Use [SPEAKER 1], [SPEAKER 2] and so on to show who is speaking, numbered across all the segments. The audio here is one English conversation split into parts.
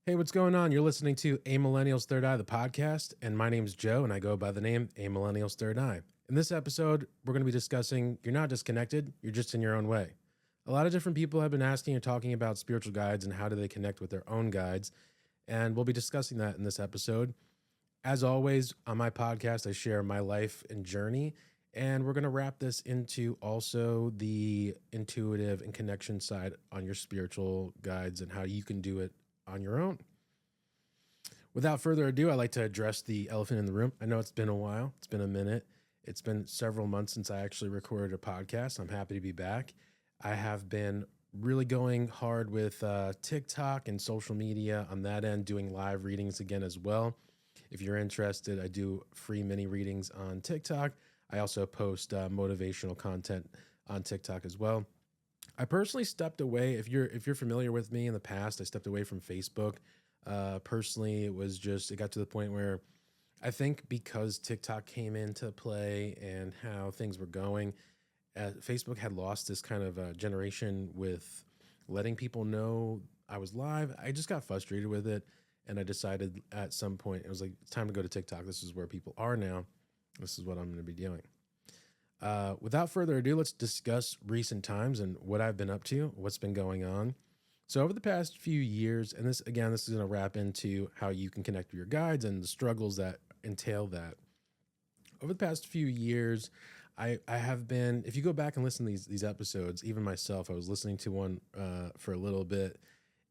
[SPEAKER 1] Hey, what's going on? You're listening to A Millennial's Third Eye, the podcast, and my name's Joe, and I go by the name A Millennial's Third Eye. In this episode, we're going to be discussing you're not disconnected, you're just in your own way. A lot of different people have been asking and talking about spiritual guides and how do they connect with their own guides, and we'll be discussing that in this episode. As always, on my podcast, I share my life and journey, and we're going to wrap this into also the intuitive and connection side on your spiritual guides and how you can do it on your own. Without further ado, I'd like to address the elephant in the room. I know it's been a while. It's been a minute. It's been several months since I actually recorded a podcast. I'm happy to be back. I have been really going hard with TikTok and social media on that end, doing live readings again as well. If you're interested, I do free mini readings on TikTok. I also post motivational content on TikTok as well. I personally stepped away. If you're familiar with me in the past, I stepped away from Facebook. Personally, it got to the point where I think because TikTok came into play and how things were going, Facebook had lost this kind of generation with letting people know I was live. I just got frustrated with it, and I decided at some point it was like it's time to go to TikTok. This is where people are now. This is what I'm going to be doing. Without further ado, let's discuss recent times and what I've been up to, what's been going on. So over the past few years, and this is going to wrap into how you can connect with your guides and the struggles that entail that. Over the past few years, I have been, if you go back and listen to these episodes, even myself, I was listening to one for a little bit,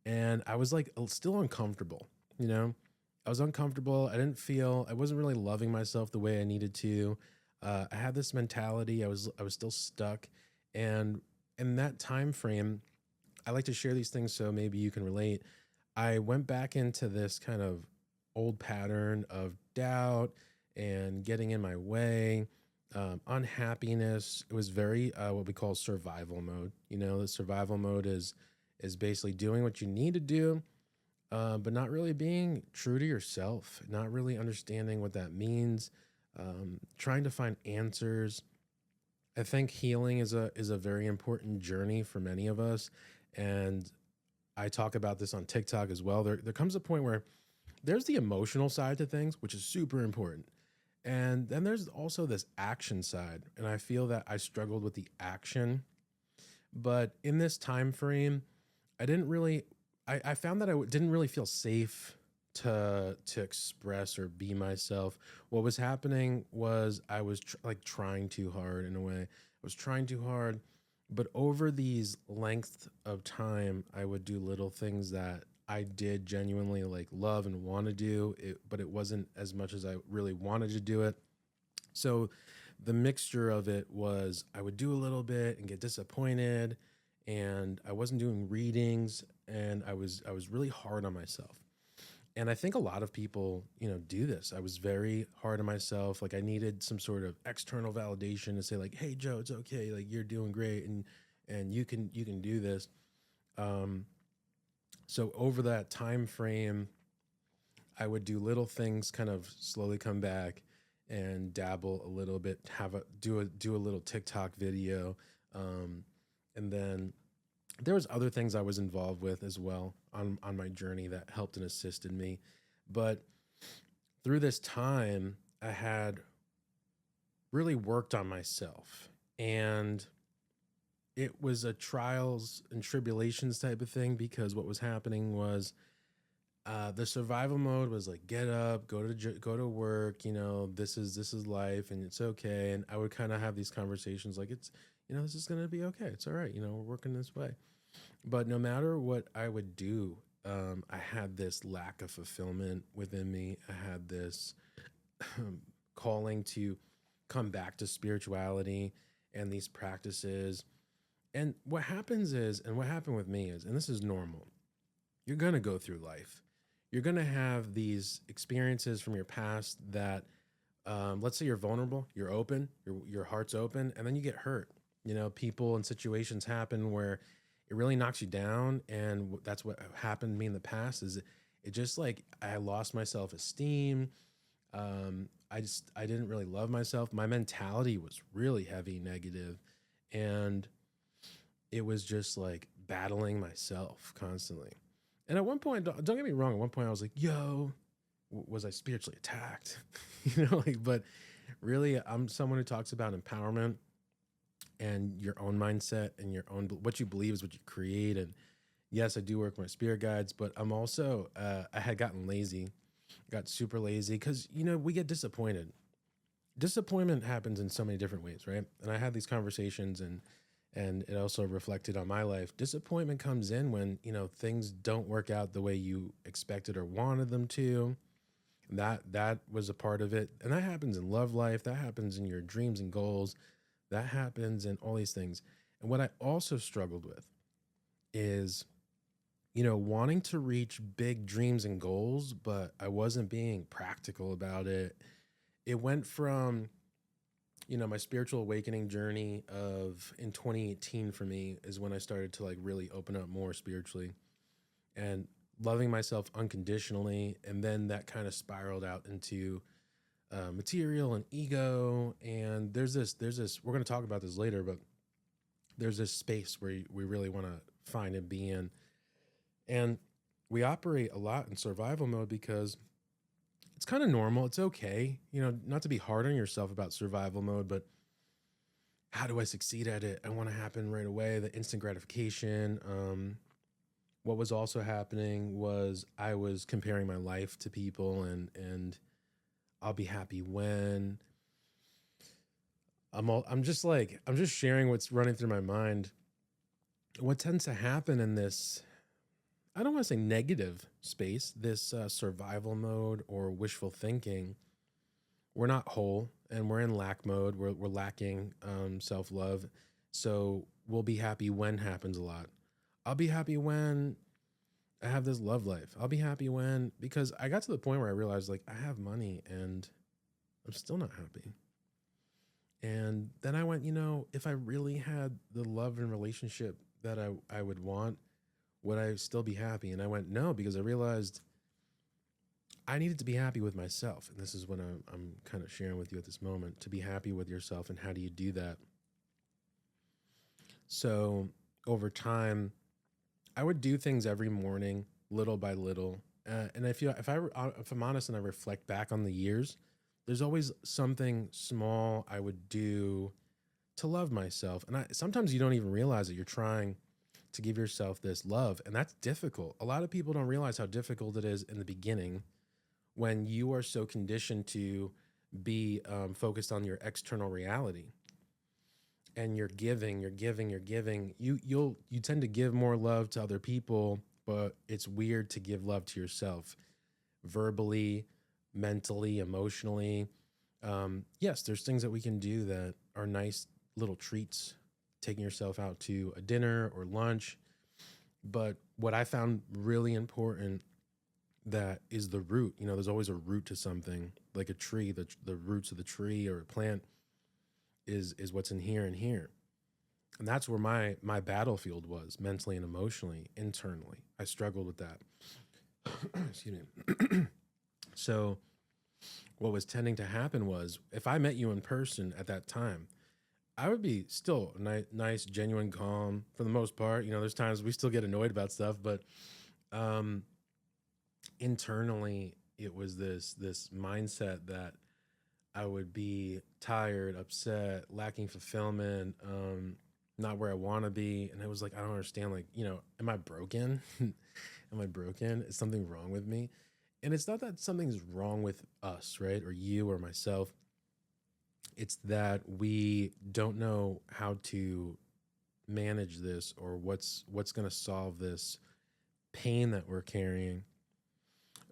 [SPEAKER 1] and I was like still uncomfortable, you know? I was uncomfortable. I wasn't really loving myself the way I needed to. I had this mentality. I was still stuck, and in that time frame, I like to share these things so maybe you can relate. I went back into this kind of old pattern of doubt and getting in my way, unhappiness. It was very what we call survival mode. You know, the survival mode is basically doing what you need to do, but not really being true to yourself, not really understanding what that means, trying to find answers. I think healing is a very important journey for many of us. And I talk about this on TikTok as well. There comes a point where there's the emotional side to things, which is super important. And then there's also this action side. And I feel that I struggled with the action. But in this time frame, I found that didn't really feel safe to express or be myself. What was happening was I was trying too hard in a way. I was trying too hard. But over these length of time, I would do little things that I did genuinely like love and want to do, but it wasn't as much as I really wanted to do it. So the mixture of it was I would do a little bit and get disappointed, and I wasn't doing readings, and I was really hard on myself. And I think a lot of people, do this. I was very hard on myself. Like I needed some sort of external validation to say like, "Hey, Joe, it's okay. Like you're doing great, and you can do this." So over that time frame, I would do little things, kind of slowly come back and dabble a little bit, do a little TikTok video, and then there was other things I was involved with as well on my journey that helped and assisted me. But through this time, I had really worked on myself, and it was a trials and tribulations type of thing because what was happening was the survival mode was like get up, go to work, this is life and it's okay. And I would kind of have these conversations like it's this is going to be okay. It's all right. We're working this way. But no matter what I would do, I had this lack of fulfillment within me. I had this calling to come back to spirituality and these practices. And what happens is, and what happened with me is, and this is normal, you're going to go through life. You're going to have these experiences from your past that, let's say you're vulnerable, you're open, your heart's open, and then you get hurt. People and situations happen where it really knocks you down. And that's what happened to me in the past is it just like I lost my self-esteem. I didn't really love myself. My mentality was really heavy, negative, and it was just like battling myself constantly. And at one point, don't get me wrong, at one point I was like, yo, was I spiritually attacked? Like, but really, I'm someone who talks about empowerment and your own mindset and your own, what you believe is what you create. And yes, I do work with my spirit guides, but I'm also, I had gotten lazy, got super lazy because, we get disappointed. Disappointment happens in so many different ways, right? And I had these conversations and it also reflected on my life. Disappointment comes in when, things don't work out the way you expected or wanted them to. That was a part of it. And that happens in love life, that happens in your dreams and goals, that happens in all these things. And what I also struggled with is, wanting to reach big dreams and goals, but I wasn't being practical about it. It went from, my spiritual awakening journey of in 2018 for me is when I started to like really open up more spiritually and loving myself unconditionally. And then that kind of spiraled out into material and ego. And we're going to talk about this later, but there's this space where we really want to find and be in. And we operate a lot in survival mode because it's kind of normal. It's okay, not to be hard on yourself about survival mode, but how do I succeed at it? I want to happen right away, the instant gratification. What was also happening was I was comparing my life to people and I'll be happy when I'm just sharing what's running through my mind. What tends to happen in this, I don't want to say negative space, this survival mode or wishful thinking, we're not whole and we're in lack mode. We're lacking self-love. So we'll be happy when happens a lot. I'll be happy when I have this love life. I'll be happy when, because I got to the point where I realized like I have money and I'm still not happy. And then I went, if I really had the love and relationship that I would want, would I still be happy? And I went, no, because I realized I needed to be happy with myself. And this is what I'm kind of sharing with you at this moment, to be happy with yourself. And how do you do that? So over time, I would do things every morning, little by little. And if I'm honest and I reflect back on the years, there's always something small I would do to love myself. And sometimes you don't even realize that you're trying to give yourself this love. And that's difficult. A lot of people don't realize how difficult it is in the beginning when you are so conditioned to be focused on your external reality. And you're giving. You tend to give more love to other people, but it's weird to give love to yourself, verbally, mentally, emotionally. Yes, there's things that we can do that are nice little treats, taking yourself out to a dinner or lunch. But what I found really important, that is the root. There's always a root to something, like a tree. The roots of the tree or a plant is what's in here and here. And that's where my battlefield was, mentally and emotionally, internally. I struggled with that. Excuse me. So what was tending to happen was, if I met you in person at that time, I would be still nice, genuine, calm for the most part. There's times we still get annoyed about stuff, but internally it was this mindset that I would be tired, upset, lacking fulfillment, not where I want to be. And I was like, I don't understand. Like, am I broken? Am I broken? Is something wrong with me? And it's not that something's wrong with us, right? Or you or myself. It's that we don't know how to manage this or what's going to solve this pain that we're carrying.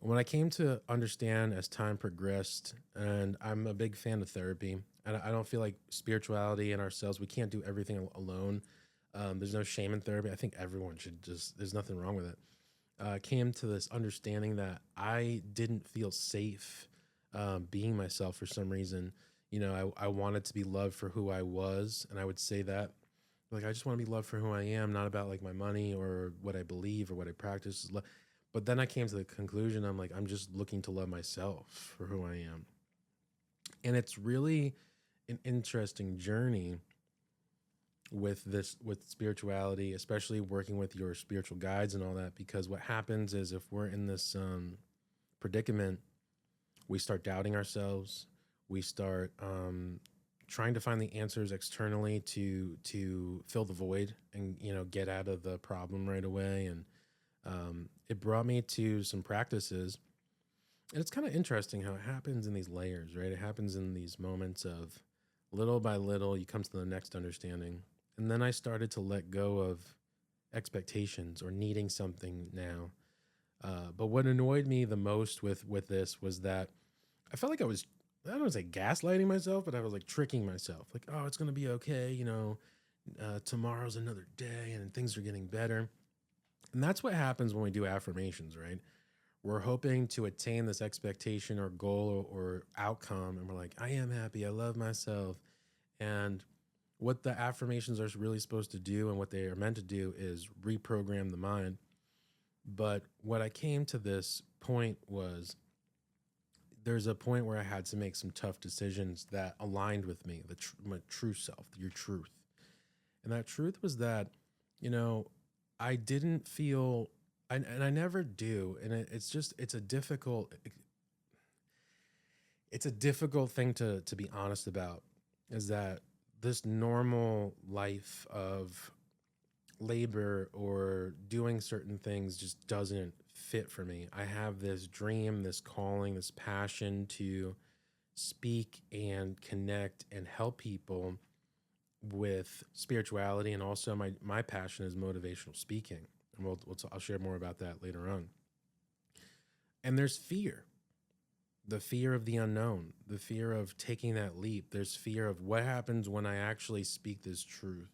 [SPEAKER 1] When I came to understand as time progressed, and I'm a big fan of therapy, and I don't feel like spirituality and ourselves, we can't do everything alone. There's no shame in therapy. I think everyone should there's nothing wrong with it. Came to this understanding that I didn't feel safe being myself for some reason. I wanted to be loved for who I was. And I would say that, like, I just want to be loved for who I am, not about like my money or what I believe or what I practice. But then I came to the conclusion, I'm like, I'm just looking to love myself for who I am. And it's really an interesting journey with spirituality, especially working with your spiritual guides and all that, because what happens is if we're in this predicament, we start doubting ourselves. We start trying to find the answers externally to fill the void and get out of the problem right away. And it brought me to some practices. And it's kind of interesting how it happens in these layers, right? It happens in these moments of little by little, you come to the next understanding. And then I started to let go of expectations or needing something now. But what annoyed me the most with this was that I felt like I don't want to say gaslighting myself, but I was like tricking myself. Like, oh, it's going to be okay. Tomorrow's another day and things are getting better. And that's what happens when we do affirmations, right? We're hoping to attain this expectation or goal or outcome. And we're like, I am happy. I love myself. And what the affirmations are really supposed to do and what they are meant to do is reprogram the mind. But what I came to this point was there's a point where I had to make some tough decisions that aligned with me, my true self, your truth. And that truth was that, I didn't feel, and I never do. And it's a difficult thing to be honest about, is that this normal life of labor or doing certain things just doesn't fit for me. I have this dream, this calling, this passion to speak and connect and help people with spirituality, and also my passion is motivational speaking, and I'll share more about that later on. And there's fear, the fear of the unknown, the fear of taking that leap. There's fear of what happens when I actually speak this truth.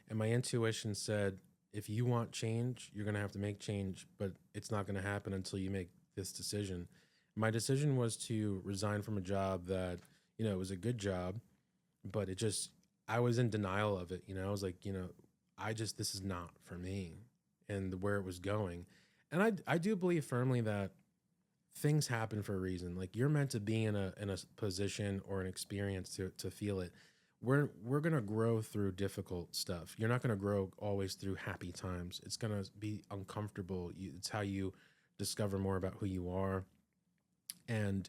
[SPEAKER 1] And my intuition said, if you want change, you're going to have to make change, but it's not going to happen until you make this decision. My decision was to resign from a job that, it was a good job, but I was in denial of it. I was like, this is not for me and where it was going. And I do believe firmly that things happen for a reason. Like, you're meant to be in a position or an experience to feel it. We're going to grow through difficult stuff. You're not going to grow always through happy times. It's going to be uncomfortable. It's how you discover more about who you are and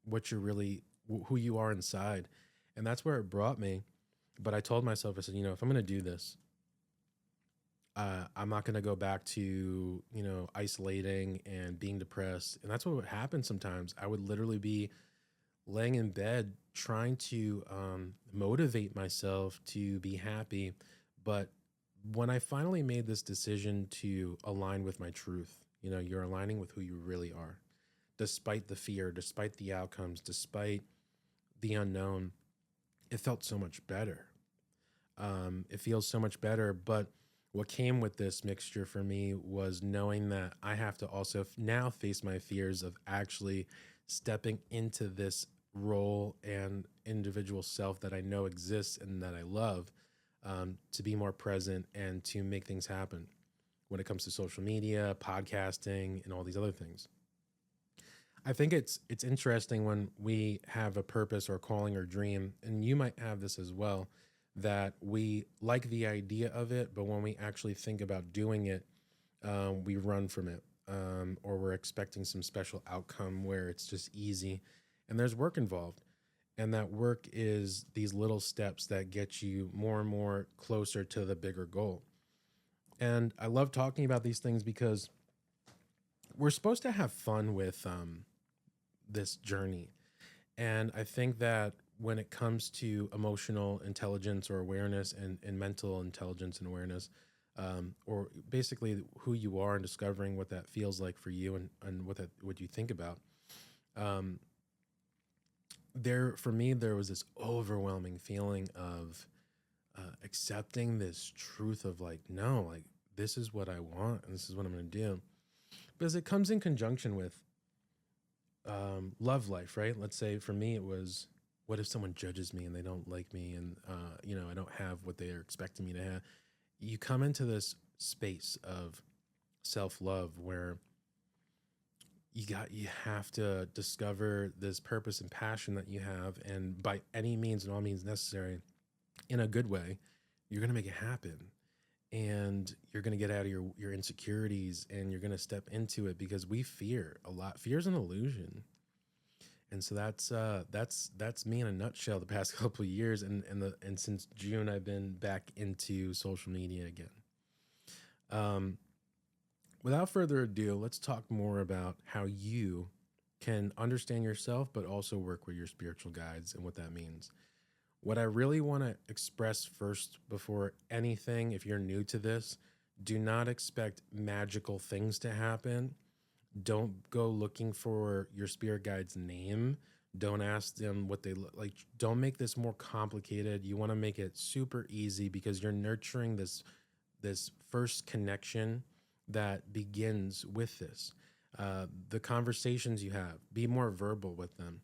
[SPEAKER 1] who you are inside. And that's where it brought me. But I told myself, I said, if I'm going to do this, I'm not going to go back to, isolating and being depressed. And that's what would happen sometimes. I would literally be laying in bed trying to motivate myself to be happy. But when I finally made this decision to align with my truth, you're aligning with who you really are, despite the fear, despite the outcomes, despite the unknown, it felt so much better. It feels so much better. But what came with this mixture for me was knowing that I have to also now face my fears of actually stepping into this role and individual self that I know exists and that I love, to be more present and to make things happen when it comes to social media, podcasting, and all these other things. I think it's interesting when we have a purpose or calling or dream, and you might have this as well, that we like the idea of it, but when we actually think about doing it, we run from it, or we're expecting some special outcome where it's just easy, and there's work involved. And that work is these little steps that get you more and more closer to the bigger goal. And I love talking about these things because we're supposed to have fun with this journey. And I think that when it comes to emotional intelligence or awareness and mental intelligence and awareness, or basically who you are and discovering what that feels like for you and what you think about, for me, there was this overwhelming feeling of accepting this truth of like, no, like this is what I want and this is what I'm going to do. Because it comes in conjunction with love life, right? Let's say for me, it was, what if someone judges me and they don't like me and, I don't have what they are expecting me to have? You come into this space of self-love where you have to discover this purpose and passion that you have, and by any means and all means necessary, in a good way, you're going to make it happen. And you're going to get out of your insecurities, and you're going to step into it, because we fear a lot. Fear is an illusion. And so that's me in a nutshell the past couple of years. And since June, I've been back into social media again. Without further ado, let's talk more about how you can understand yourself, but also work with your spiritual guides and what that means. What I really want to express first before anything, if you're new to this, do not expect magical things to happen. Don't go looking for your spirit guide's name. Don't ask them what they look like. Don't make this more complicated. You want to make it super easy, because you're nurturing this first connection that begins with this. The conversations you have, be more verbal with them.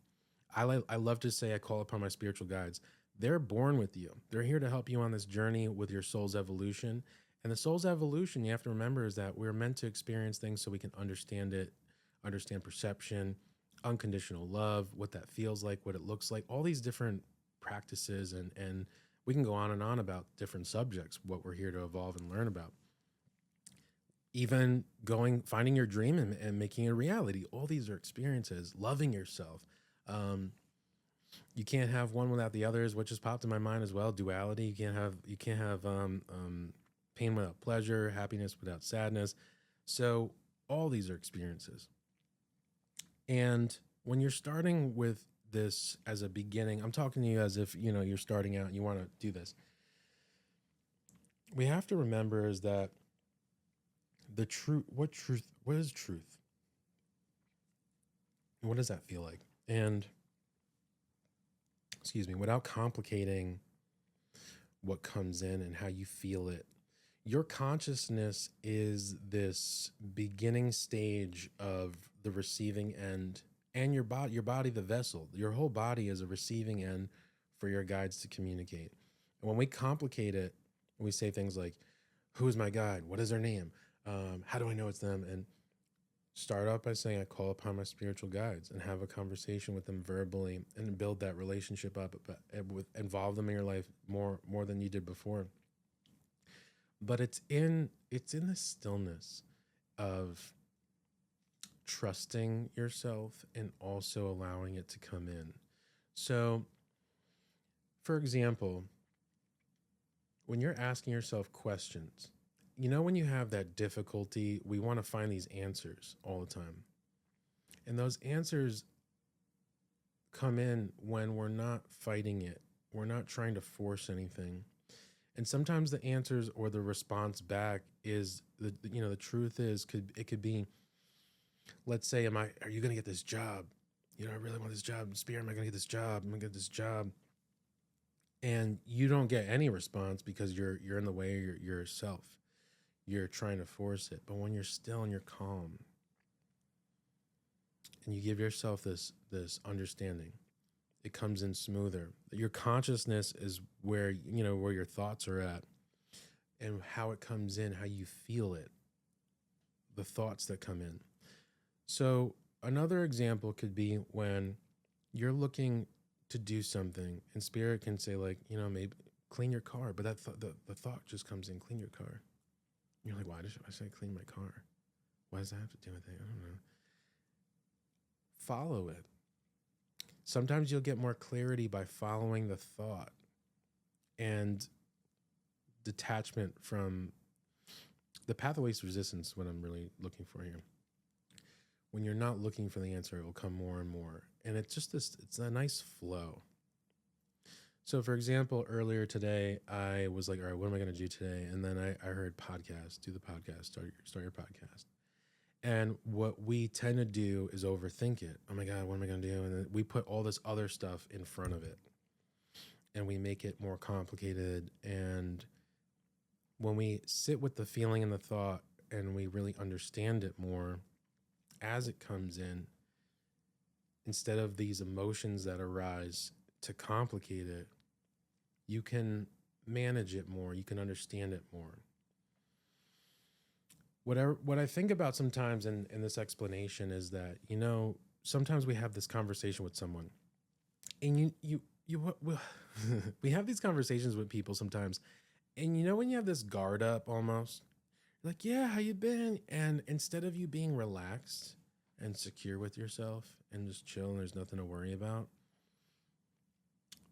[SPEAKER 1] I love to say I call upon my spiritual guides. They're born with you. They're here to help you on this journey with your soul's evolution. And the soul's evolution, you have to remember, is that we're meant to experience things so we can understand it, understand perception, unconditional love, what that feels like, what it looks like, all these different practices. And we can go on and on about different subjects, what we're here to evolve and learn about. Even finding your dream and making it a reality. All these are experiences. Loving yourself. You can't have one without the others, which just popped in my mind as well. Duality. You can't have pain without pleasure, happiness without sadness. So all these are experiences. And when you're starting with this as a beginning, I'm talking to you as if, you're starting out and you want to do this. We have to remember is that what is truth? What does that feel like? And without complicating what comes in and how you feel it, your consciousness is this beginning stage of the receiving end, and your body, the vessel. Your whole body is a receiving end for your guides to communicate. And when we complicate it, we say things like, who is my guide? What is their name? How do I know it's them? And start out by saying, I call upon my spiritual guides, and have a conversation with them verbally and build that relationship up, but involve them in your life more than you did before. But it's in the stillness of trusting yourself and also allowing it to come in. So, for example, when you're asking yourself questions, when you have that difficulty, we want to find these answers all the time. And those answers come in when we're not fighting it. We're not trying to force anything. And sometimes the answers or the response back is the truth is it could be, let's say, are you going to get this job? I really want this job. Spirit, am I going to get this job? I'm going to get this job. And you don't get any response because you're in the way of yourself. You're trying to force it. But when you're still and you're calm and you give yourself this understanding, it comes in smoother. Your consciousness is where your thoughts are at, and how it comes in, how you feel it, the thoughts that come in. So another example could be when you're looking to do something and spirit can say, like, maybe clean your car, but that the thought just comes in, clean your car. You're like, why did I say clean my car? Why does that have to do with it? I don't know. Follow it. Sometimes you'll get more clarity by following the thought and detachment from the path of least resistance. What I'm really looking for here. When you're not looking for the answer, it will come more and more. And it's just it's a nice flow. So, for example, earlier today, I was like, all right, what am I going to do today? And then I heard podcast, do the podcast, start your podcast. And what we tend to do is overthink it. Oh my God, what am I going to do? And then we put all this other stuff in front of it and we make it more complicated. And when we sit with the feeling and the thought and we really understand it more as it comes in, instead of these emotions that arise to complicate it, you can manage it more. You can understand it more. What I think about sometimes in this explanation is that, sometimes we have this conversation with someone and we have these conversations with people sometimes, and when you have this guard up almost, like, yeah, how you been? And instead of you being relaxed and secure with yourself and just chill and there's nothing to worry about,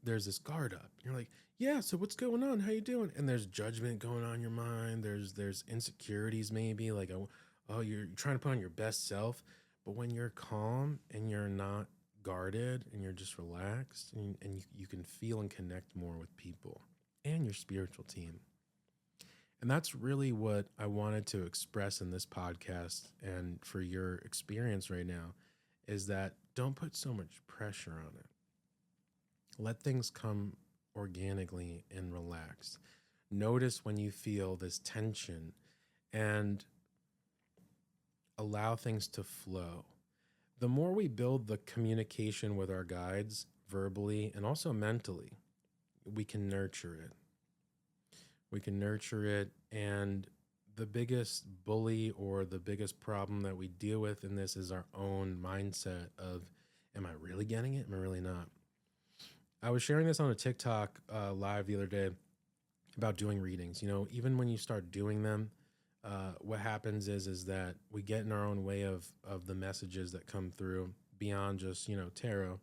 [SPEAKER 1] there's this guard up. You're like, yeah, so what's going on? How you doing? And there's judgment going on in your mind. There's insecurities maybe, like, oh, you're trying to put on your best self. But when you're calm and you're not guarded and you're just relaxed, and you can feel and connect more with people and your spiritual team. And that's really what I wanted to express in this podcast and for your experience right now, is that don't put so much pressure on it. Let things come organically and relaxed. Notice when you feel this tension and allow things to flow. The more we build the communication with our guides verbally and also mentally, we can nurture it. We can nurture it. And the biggest bully or the biggest problem that we deal with in this is our own mindset of, am I really getting it? Am I really not? I was sharing this on a TikTok live the other day about doing readings. Even when you start doing them, what happens is that we get in our own way of the messages that come through beyond just, tarot.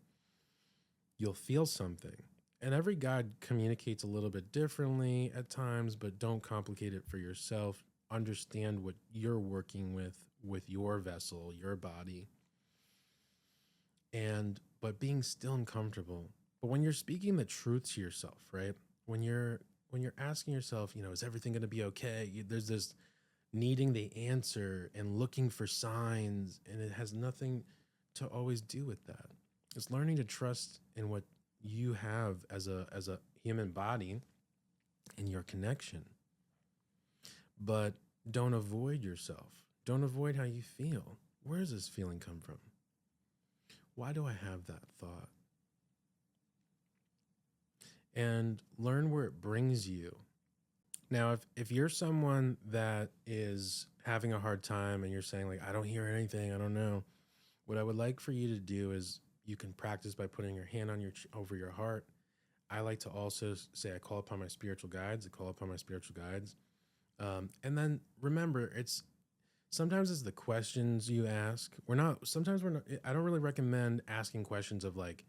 [SPEAKER 1] You'll feel something. And every guide communicates a little bit differently at times, but don't complicate it for yourself. Understand what you're working with your vessel, your body. But being still and comfortable. But when you're speaking the truth to yourself, right? When you're asking yourself, is everything going to be okay? There's this needing the answer and looking for signs, and it has nothing to always do with that. It's learning to trust in what you have as a human body in your connection. But don't avoid yourself. Don't avoid how you feel. Where does this feeling come from? Why do I have that thought? And learn where it brings you. Now, if you're someone that is having a hard time and you're saying, like, I don't hear anything, I don't know, what I would like for you to do is you can practice by putting your hand on over your heart. I like to also say, I call upon my spiritual guides. And then remember, sometimes it's the questions you ask. We're not, I don't really recommend asking questions of like,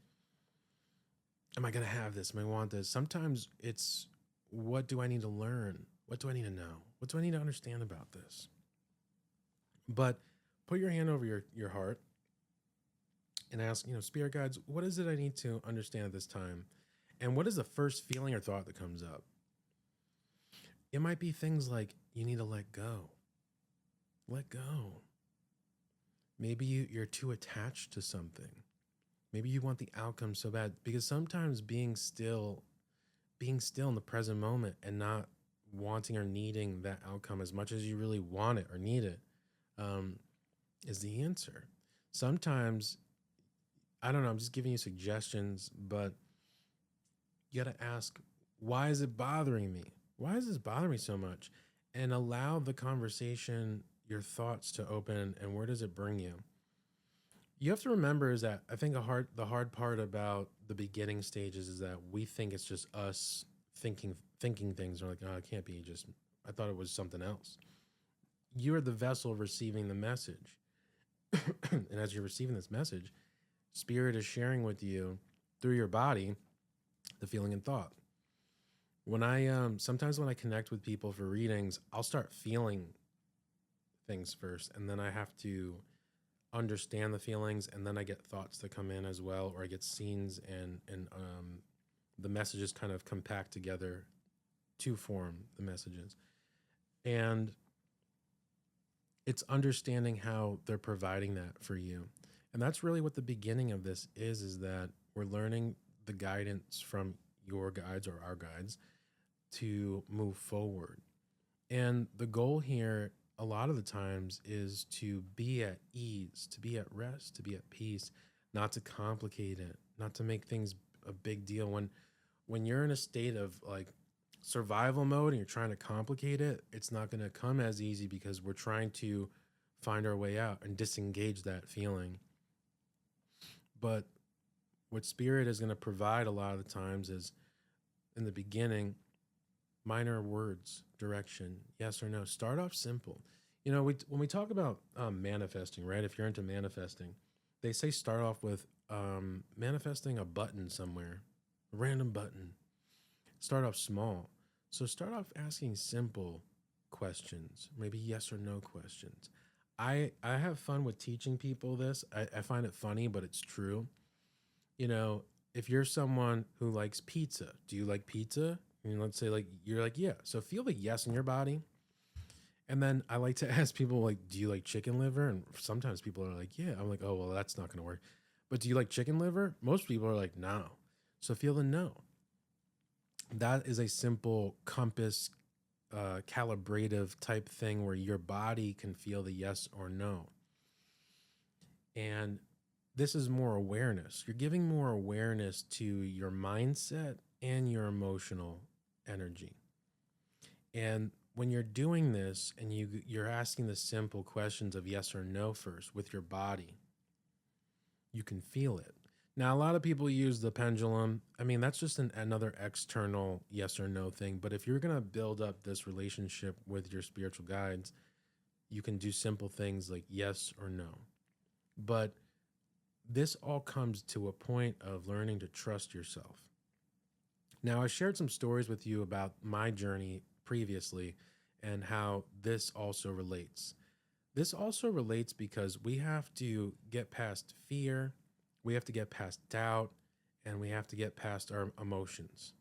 [SPEAKER 1] am I going to have this? Am I want this? Sometimes it's, what do I need to learn? What do I need to know? What do I need to understand about this? But put your hand over your heart and ask, spirit guides, what is it I need to understand at this time? And what is the first feeling or thought that comes up? It might be things like, you need to let go. Let go. Maybe you're too attached to something. Maybe you want the outcome so bad, because sometimes being still in the present moment and not wanting or needing that outcome as much as you really want it or need it is the answer. Sometimes, I don't know, I'm just giving you suggestions, but you got to ask, why is it bothering me? Why does this bother me so much? And allow the conversation, your thoughts to open, and where does it bring you? You have to remember is that I think the hard part about the beginning stages is that we think it's just us thinking things. We're like, oh, it can't be just, I thought it was something else. You are the vessel receiving the message. And as you're receiving this message, spirit is sharing with you through your body the feeling and thought. When sometimes when I connect with people for readings, I'll start feeling things first, and then I have to understand the feelings, and then I get thoughts that come in as well, or I get scenes, and the messages kind of compact together to form the messages. And it's understanding how they're providing that for you. And that's really what the beginning of this is that we're learning the guidance from your guides or our guides to move forward. And the goal here a lot of the times is to be at ease, to be at rest, to be at peace, not to complicate it, not to make things a big deal. When you're in a state of like survival mode and you're trying to complicate it, it's not going to come as easy because we're trying to find our way out and disengage that feeling. But What spirit is going to provide a lot of the times is in the beginning, minor words, direction, yes or no. Start off simple. When we talk about manifesting, right? If you're into manifesting, they say start off with manifesting a button somewhere, a random button. Start off small. So start off asking simple questions, maybe yes or no questions. I have fun with teaching people this. I find it funny, but it's true. You know, if you're someone who likes pizza, do you like pizza? And let's say like you're like, yeah. So feel the yes in your body. And then I like to ask people like, do you like chicken liver? And sometimes people are like, yeah. I'm like, oh well, that's not gonna work. But do you like chicken liver? Most people are like, no. So feel the no. That is a simple compass calibrative type thing where your body can feel the yes or no. And this is more awareness. You're giving more awareness to your mindset and your emotional energy. And when you're doing this and you're asking the simple questions of yes or no first with your body, you can feel it. Now, a lot of people use the pendulum. I mean, that's just another external yes or no thing. But if you're going to build up this relationship with your spiritual guides, you can do simple things like yes or no. But this all comes to a point of learning to trust yourself. Now, I shared some stories with you about my journey previously and how this also relates. This also relates because we have to get past fear, we have to get past doubt, and we have to get past our emotions.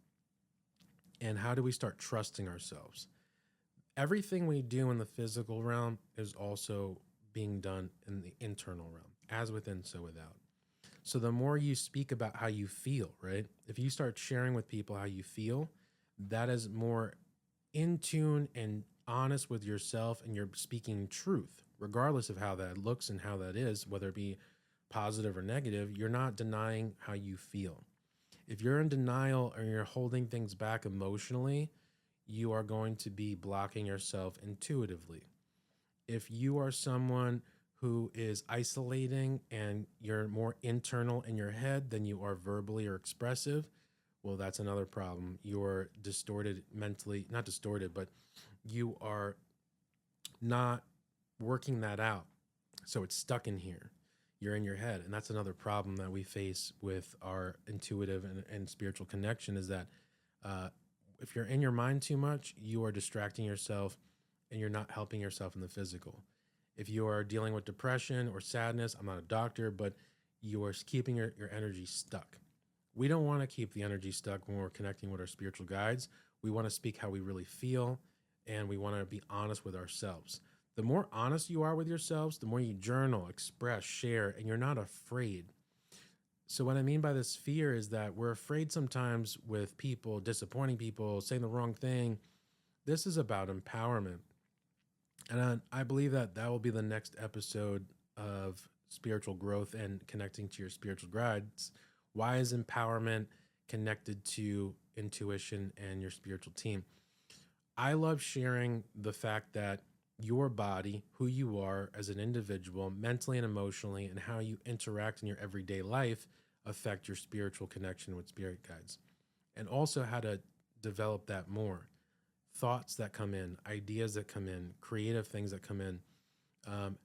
[SPEAKER 1] And how do we start trusting ourselves? Everything we do in the physical realm is also being done in the internal realm, as within, so without. So the more you speak about how you feel, right? If you start sharing with people how you feel, that is more in tune and honest with yourself, and you're speaking truth, regardless of how that looks and how that is, whether it be positive or negative. You're not denying how you feel. If you're in denial or you're holding things back emotionally, you are going to be blocking yourself intuitively. If you are someone who is isolating and you're more internal in your head than you are verbally or expressive, well, that's another problem. You're distorted mentally, not distorted, but you are not working that out. So it's stuck in here. You're in your head. And that's another problem that we face with our intuitive and spiritual connection is that uh, if you're in your mind too much, you are distracting yourself and you're not helping yourself in the physical. If you are dealing with depression or sadness, I'm not a doctor, but you are keeping your energy stuck. We don't want to keep the energy stuck when we're connecting with our spiritual guides. We want to speak how we really feel, and we want to be honest with ourselves. The more honest you are with yourselves, the more you journal, express, share, and you're not afraid. So, what I mean by this fear is that we're afraid sometimes with people, disappointing people, saying the wrong thing. This is about empowerment. And I believe that that will be the next episode of spiritual growth and connecting to your spiritual guides. Why is empowerment connected to intuition and your spiritual team? I love sharing the fact that your body, who you are as an individual, mentally and emotionally, and how you interact in your everyday life affect your spiritual connection with spirit guides, and also how to develop that more. Thoughts that come in, ideas that come in, creative things that come in,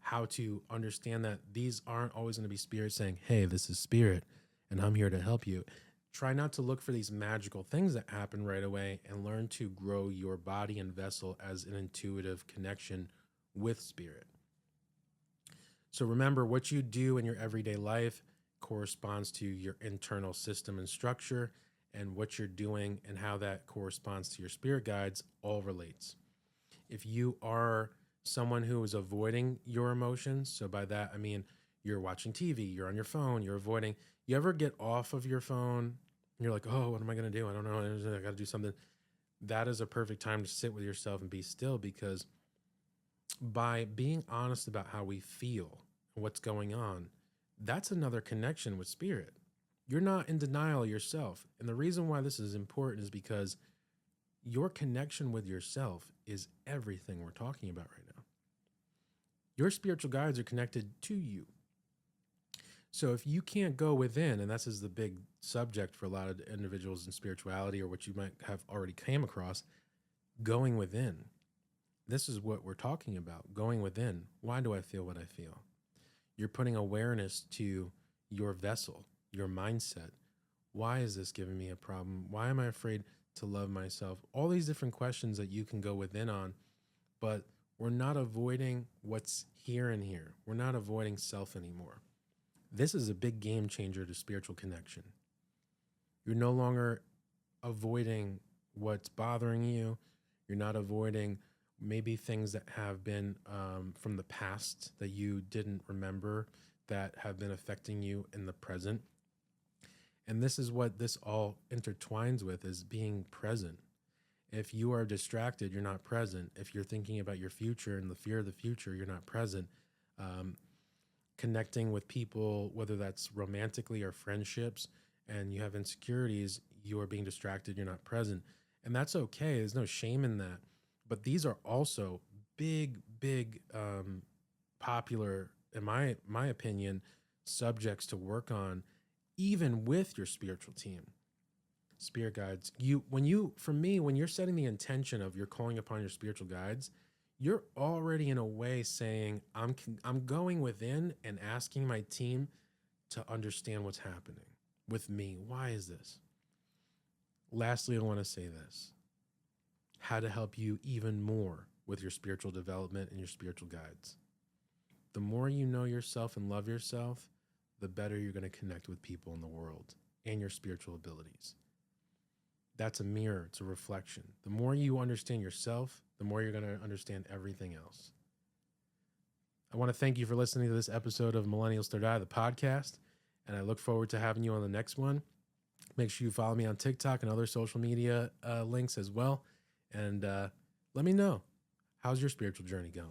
[SPEAKER 1] how to understand that these aren't always going to be spirit saying, hey, this is spirit and I'm here to help you. Try not to look for these magical things that happen right away and learn to grow your body and vessel as an intuitive connection with spirit. So remember, what you do in your everyday life corresponds to your internal system and structure, and what you're doing and how that corresponds to your spirit guides all relates. If you are someone who is avoiding your emotions, so by that I mean you're watching TV, you're on your phone, you're avoiding, you ever get off of your phone and you're like, oh, what am I going to do? I don't know. I got to do something. That is a perfect time to sit with yourself and be still, because by being honest about how we feel and what's going on, that's another connection with spirit. You're not in denial yourself. And the reason why this is important is because your connection with yourself is everything we're talking about right now. Your spiritual guides are connected to you. So if you can't go within, and this is the big subject for a lot of individuals in spirituality, or what you might have already came across, going within. This is what we're talking about, going within. Why do I feel what I feel? You're putting awareness to your vessel, your mindset. Why is this giving me a problem? Why am I afraid to love myself? All these different questions that you can go within on, but we're not avoiding what's here and here. We're not avoiding self anymore. This is a big game changer to spiritual connection. You're no longer avoiding what's bothering you. You're not avoiding maybe things that have been from the past that you didn't remember that have been affecting you in the present. And this is what this all intertwines with, is being present. If you are distracted, you're not present. If you're thinking about your future and the fear of the future, you're not present. Connecting with people, whether that's romantically or friendships, and you have insecurities, you are being distracted, you're not present. And that's okay. There's no shame in that. But these are also big, popular, in my opinion, subjects to work on, even with your spiritual team, spirit guides. When you're setting the intention of you're calling upon your spiritual guides, you're already in a way saying, I'm going within and asking my team to understand what's happening with me. Why is this? Lastly, I want to say this: how to help you even more with your spiritual development and your spiritual guides. The more you know yourself and love yourself, the better you're going to connect with people in the world and your spiritual abilities. That's a mirror, it's a reflection. The more you understand yourself, the more you're going to understand everything else. I want to thank you for listening to this episode of Millennials Third Eye, the podcast, and I look forward to having you on the next one. Make sure you follow me on TikTok and other social media links as well. And let me know, how's your spiritual journey going?